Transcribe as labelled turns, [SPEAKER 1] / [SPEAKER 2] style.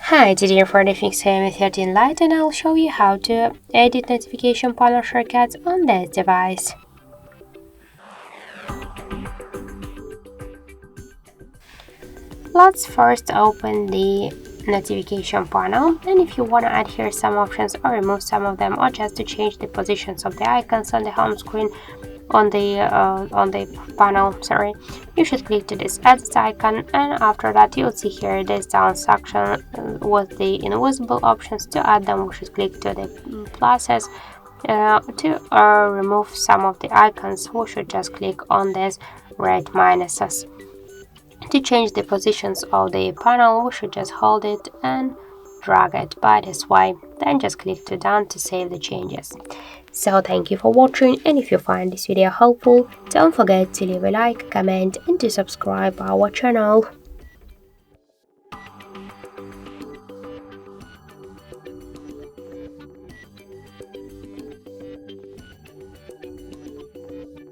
[SPEAKER 1] Hi, today for the Xiaomi 13 Lite and I'll show you how to edit notification panel shortcuts on this device. Let's first open the notification panel, and if you want to add here some options or remove some of them, or just to change the positions of the icons on the home screen on the panel, you should click to this edit icon, and after that you'll see here this down section with the invisible options. To add them, we should click to the pluses. To remove some of the icons, we should just click on these red minuses. To change the positions of the panel, we should just hold it and drag it by this way, then just click to done to save the changes. So thank you for watching, and if you find this video helpful, don't forget to leave a like, comment and to subscribe our channel.